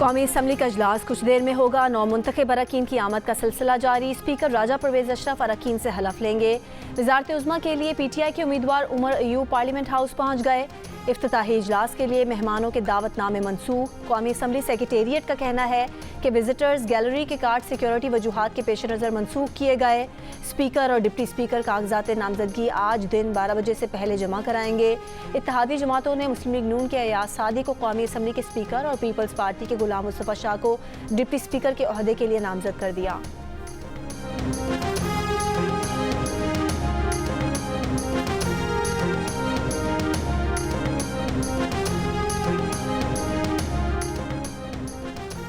कौमी असम्बली का इजलास कुछ देर में होगा। नौ मुंतखब अरकान की आमद का सिलसिला जारी। स्पीकर राजा परवेज अशरफ अरकान से हलफ लेंगे। वज़ारत उज़्मा के लिए PTI के उम्मीदवार उमर अयूब पार्लियामेंट हाउस पहुँच गए। इफ्तिताही इजलास के लिए मेहमानों के दावतनामे मनसूख। कौमी असम्बली सेक्रेटेरिएट का कहना है कि विजिटर्स गैलरी के कार्ड सिक्योरिटी वजूहात के पेश नज़र मनसूख किए गए। स्पीकर और डिप्टी स्पीकर कागजात नामजदगी आज दिन 12 बजे से पहले जमा कराएंगे। इत्तेहादी जमातों ने मुस्लिम लीग नून के अयाज सादी को कौमी असम्बली के स्पीकर और पीपल्स पार्टी के गुलाम मुस्तफ़ा शाह को डिप्टी स्पीकर के ओहदे के लिए नामजद कर दिया।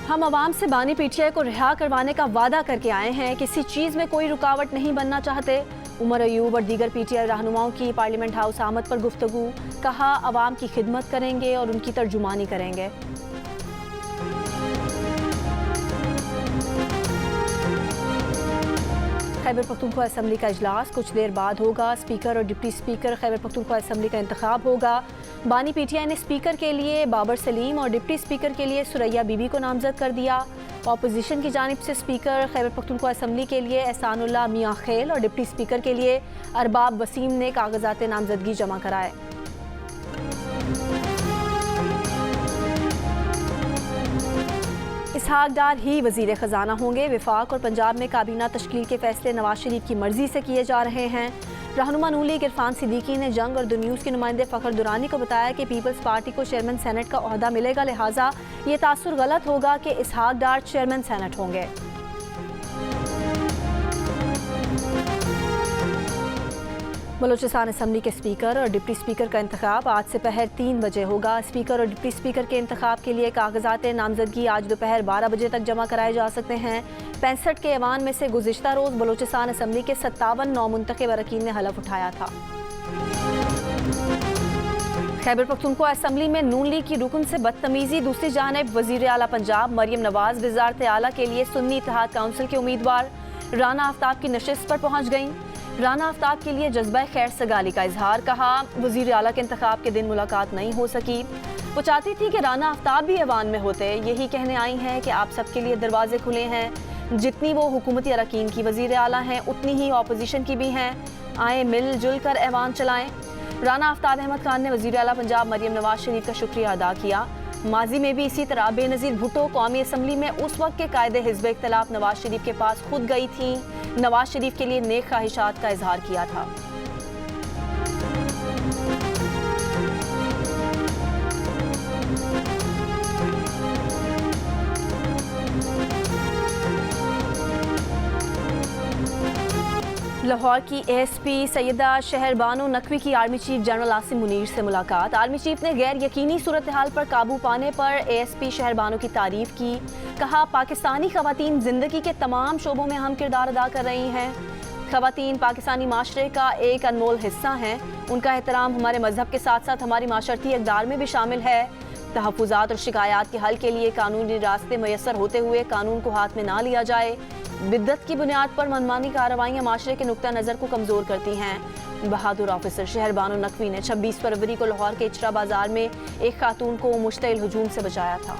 हम आवाम से बानी PTI को रिहा करवाने का वादा करके आए हैं, किसी चीज़ में कोई रुकावट नहीं बनना चाहते। उमर अयूब और दीगर PTI रहनुमाओं की पार्लियामेंट हाउस आमद पर गुफ्तगू। कहा आवाम की खिदमत करेंगे और उनकी तर्जुमानी करेंगे। खैबर पख्तूनख्वा असम्बली का इजलास कुछ देर बाद होगा। स्पीकर और deputy speaker Khyber Pakhtunkhwa assembly का इंतखाब होगा। बानी PTI ने स्पीकर के लिए बाबर सलीम और डिप्टी स्पीकर के लिए सुरैया बीबी को नामजद कर दिया। अपोजिशन की जानिब से स्पीकर खैबर पख्तूनख्वा असम्बली के लिए एहसानुल्लाह मियां खेल और डिप्टी स्पीकर के लिए अरबाब वसीम ने कागजात नामजदगी जमा कराए। इसहाक डार ही वज़ीर ख़जाना होंगे। विफाक और पंजाब में काबीना तश्कील के फैसले नवाज शरीफ की मर्जी से किए जा रहे हैं। रहनुमा नून लीग इरफान सिद्दीकी ने जंग और द न्यूज़ के नुमाइंदे फ़खर दुरानी को बताया कि पीपल्स पार्टी को चेयरमैन सेनेट का ओहदा मिलेगा, लिहाजा ये तासुर गलत होगा कि इसहाक डार चेयरमैन सेनेट होंगे। बलूचिस्तान असम्बली के स्पीकर और डिप्टी स्पीकर का इंतखाब आज से पहर 3 बजे होगा। स्पीकर और डिप्टी स्पीकर के इंतखाब के लिए कागजात नामजदगी आज दोपहर 12 बजे तक जमा कराए जा सकते हैं। 65 के ऐवान में से गुज़िश्ता रोज़ बलूचिस्तान असम्बली के 57 नौ मुंतखब अरकान ने हलफ उठाया था। खैबर पख्तूनख्वा असम्बली में नून लीग की रुकन से बदतमीजी। दूसरी जानिब वज़ीर आला पंजाब मरियम नवाज वज़ारत आला के लिए सुन्नी इत्तेहाद काउंसिल के उम्मीदवार राना आफ्ताब की नशिस्त पर पहुँच गईं। राना आफ्ताब के लिए जज्बा खैर सगाली का इजहार। कहा वज़ीर आला के इंतखाब के दिन मुलाकात नहीं हो सकी। वो चाहती थी कि राना आफ्ताब भी ऐवान में होते। यही कहने आई हैं कि आप सबके लिए दरवाजे खुले हैं। जितनी वो हुकूमती अरकान की वज़ीर आला हैं उतनी ही अपोजिशन की भी हैं। आए मिलजुल कर ऐवान चलाएं। राना आफ्ताब अहमद खान ने वज़ीर आला पंजाब मरियम नवाज शरीफ का शुक्रिया अदा किया। माजी में भी इसी तरह बेनज़ीर भुट्टो कौमी असम्बली में उस वक्त के कायदे हिज़्ब इख्तिलाफ नवाज शरीफ के पास खुद गई थी। नवाज शरीफ के लिए नेक ख्वाहिशात का इजहार किया था। लाहौर की ASP सैयदा शहरबानो नकवी की army chief general Asim Munir से मुलाकात। आर्मी चीफ ने गैर यकीनी सूरत हाल पर काबू पाने पर ASP शहरबानो की तारीफ की। कहा पाकिस्तानी खवातीन जिंदगी के तमाम शोबों में अहम किरदार अदा कर रही हैं। खवातीन पाकिस्तानी माशरे का एक अनमोल हिस्सा हैं। उनका एहतराम हमारे मजहब के साथ साथ हमारी माशरती इक़दार में भी शामिल है। तहफ़्फ़ुज़ात और शिकायत के हल के लिए कानूनी रास्ते मैसर होते हुए कानून को हाथ में ना लिया जाए। बिद्दत की बुनियाद पर मनमानी कार्रवाइयाँ माशरे के नुक्ता नज़र को कमज़ोर करती हैं। बहादुर ऑफिसर शहरबानो नकवी ने 26 फरवरी को लाहौर के इचरा बाजार में एक खातून को मुश्तइल हुजूम से बचाया था।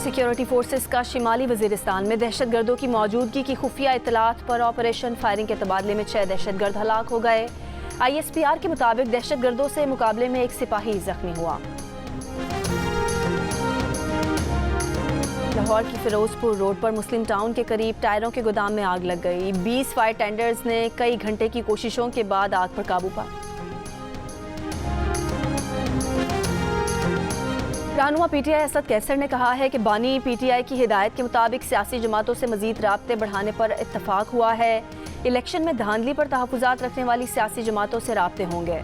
सिक्योरिटी फोर्सेस का शिमाली वजीरिस्तान में दहशतगर्दों की मौजूदगी की खुफिया इत्तलात पर ऑपरेशन फायरिंग के तबादले में 6 दहशतगर्द हलाक हो गए। ISPR के मुताबिक दहशतगर्दों से मुकाबले में एक सिपाही जख्मी हुआ। लाहौर की फिरोजपुर रोड पर मुस्लिम टाउन के करीब टायरों के गोदाम में आग लग गई। 20 फायर टेंडर्स ने कई घंटे की कोशिशों के बाद आग पर काबू पाया। रहनुमा PTI असद कैसर ने कहा है कि बानी PTI की हिदायत के मुताबिक सियासी जमातों से मजीद राब्ते बढ़ाने पर इत्तफाक हुआ है। इलेक्शन में धांधली पर तहफ़्फ़ुज़ात रखने वाली सियासी जमातों से राब्ते होंगे।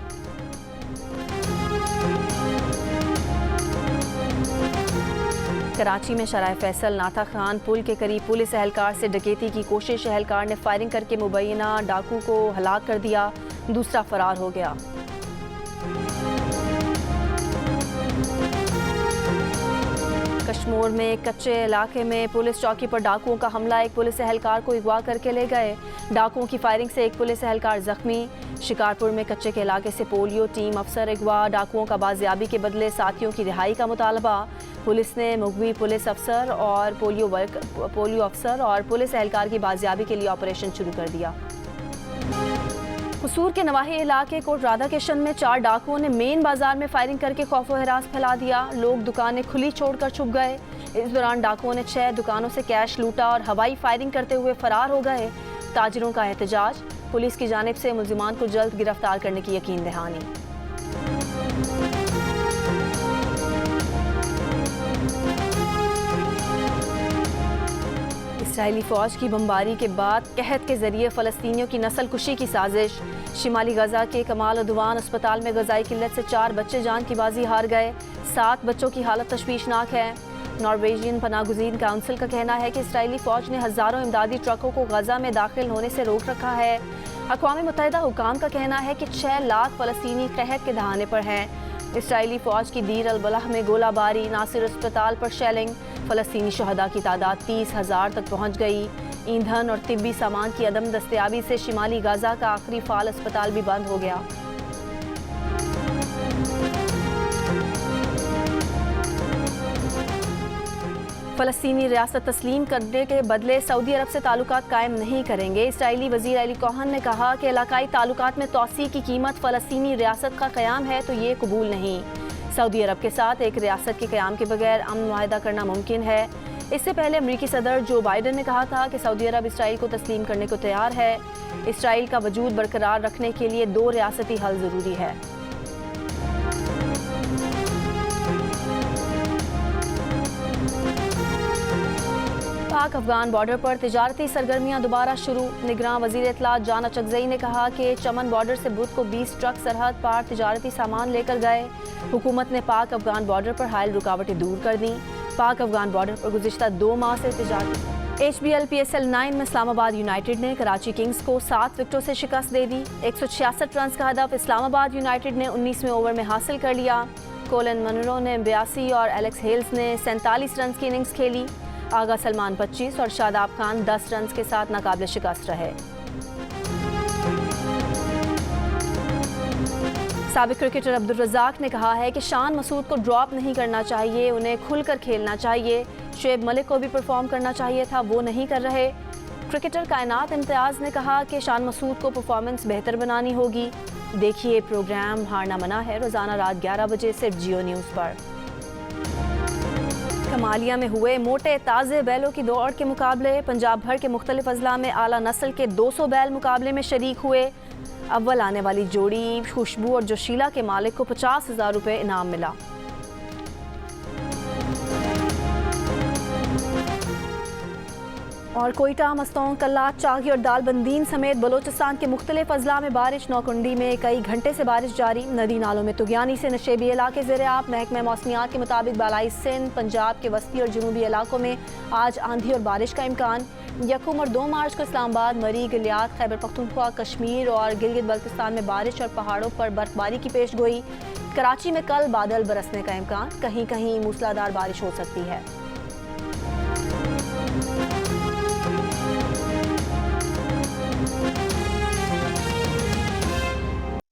कराची में शराय फैसल नाथा खान पुल के करीब पुलिस एहलकार से डकैती की कोशिश। एहलकार ने फायरिंग करके मुबैना डाकू को हलाक कर दिया। दूसरा फरार हो गया। बिशमोर में कच्चे इलाके में पुलिस चौकी पर डाकुओं का हमला, एक पुलिस एहलकार को अगवा करके ले गए। डाकुओं की फायरिंग से एक पुलिस एहलकार जख्मी। शिकारपुर में कच्चे के इलाके से पोलियो टीम अफसर अगवा, डाकुओं का बाजियाबी के बदले साथियों की रिहाई का मुतालबा। पुलिस ने मुगवी पुलिस अफसर और पोलियो अफसर और पुलिस एहलकार की बाजियाबी के लिए ऑपरेशन शुरू कर दिया। कसूर के नवाही इलाके कोट राधा किशन में 4 डाकुओं ने मेन बाजार में फायरिंग करके खौफ व हरास फैला दिया। लोग दुकानें खुली छोड़कर छुप गए। इस दौरान डाकुओं ने 6 दुकानों से कैश लूटा और हवाई फायरिंग करते हुए फरार हो गए। ताजिरों का एहतजाज, पुलिस की जानिब से मुल्जिमान को जल्द गिरफ्तार करने की यकीन दहानी। इसराइली फौज की बमबारी के बाद कहत के जरिए फ़लस्तीनियों की नस्ल कुशी की साजिश। शिमाली गजा के कमाल उद्वान अस्पताल में गजाई किल्लत से 4 बच्चे जान की बाजी हार गए। 7 बच्चों की हालत तशवीशनाक है। नॉर्वेजियन पनागुज़ीन काउंसिल का कहना है कि इसराइली फ़ौज ने हज़ारों इमदादी ट्रकों को गजा में दाखिल होने से रोक रखा है। अक़वाम मुत्तहिदा हुकाम का कहना है कि 6 लाख फ़लस्तीनी कहत के दहाने पर हैं। इसराइली फ़ौज की दीर अल बलह में गोलाबारी, नासिर अस्पताल पर शेलिंग, फ़लस्तीनी शहदा की तादाद 30,000 तक पहुँच गई। ईंधन और तिब्बी सामान की अदम दस्तयाबी से शिमाली गाज़ा का आखिरी फ़ाल अस्पताल भी बंद हो गया। फ़लस्तीनी रियासत तस्लीम करने के बदले सऊदी अरब से ताल्लुकात कायम नहीं करेंगे। इसराइली वज़ीर अली कोहन ने कहा कि इलाकाई ताल्लुकात में तोसी की कीमत फ़लस्तीनी रियासत का क़याम है तो ये कबूल नहीं। सऊदी अरब के साथ एक रियासत के क़याम के बगैर अमन मुआहदा करना मुमकिन है। इससे पहले अमरीकी सदर जो बाइडन ने कहा था कि सऊदी अरब इसराइल को तस्लीम करने को तैयार है। इसराइल का वजूद बरकरार रखने के लिए 2 रियासती हल ज़रूरी है। पाक अफगान बॉर्डर पर तिजारती सरगर्मियां दोबारा शुरू। निगरान वज़ीर इत्तलात जान अचकज़ई ने कहा कि चमन बॉर्डर से बुध को 20 ट्रक सरहद पार तिजारती सामान लेकर गए। हुकूमत ने पाक अफगान बॉर्डर पर हायल रुकावटें दूर कर दी। पाक अफगान बॉर्डर पर गुज़िश्ता 2 माह से तिजारती HBL PSL 9 में इस्लामाबाद यूनाइटेड ने कराची किंग्स को 7 विकेटों से शिकस्त दे दी। 166 रन का हदफ इस्लामाबाद यूनाइटेड ने 19वें ओवर में हासिल कर लिया। कोलिन मनरो ने 82 और एलेक्स हेल्स ने 47 रन की इनिंग्स खेली। आगा सलमान 25 और शादाब खान 10 रन के साथ नाकाबिल शिकस्त रहे। साबिक क्रिकेटर अब्दुल रज़ाक ने कहा है कि शान मसूद को ड्रॉप नहीं करना चाहिए, उन्हें खुलकर खेलना चाहिए। शुएब मलिक को भी परफॉर्म करना चाहिए था, वो नहीं कर रहे। क्रिकेटर कायनात इम्तियाज़ ने कहा कि शान मसूद को परफॉर्मेंस बेहतर बनानी होगी। देखिए प्रोग्राम हारना मना है रोज़ाना रात 11 बजे सिर्फ जियो न्यूज़ पर। कमालिया में हुए मोटे ताज़े बैलों की दौड़ के मुकाबले। पंजाब भर के मुख्तलिफ अजला में आला नस्ल के 200 बैल मुकाबले में शरीक हुए। अव्वल आने वाली जोड़ी खुशबू और जोशीला के मालिक को 50,000 रुपये इनाम मिला। और कोयटा, मस्तोंग, कल्लात, चागी और दालबंदीन समेत बलोचिस्तान के मुख्तलिफ अजला में बारिश। नौकुंडी में कई घंटे से बारिश जारी। नदी नालों में तुगयानी से नशेबी इलाके ज़ेर-ए-आब। महकमा मौसमियात के मुताबिक बालाई सिंध, पंजाब के वस्ती और जनूबी इलाकों में आज आंधी और बारिश का इम्कान। 1 और 2 मार्च को इस्लामाबाद, मरी, गिलियात, खैबर पख्तूनख्वा, कश्मीर और गिलगित बल्तिस्तान में बारिश और पहाड़ों पर बर्फबारी की पेश गोई। कराची में कल बादल बरसने का इम्कान, कहीं कहीं मूसलाधार बारिश हो सकती है।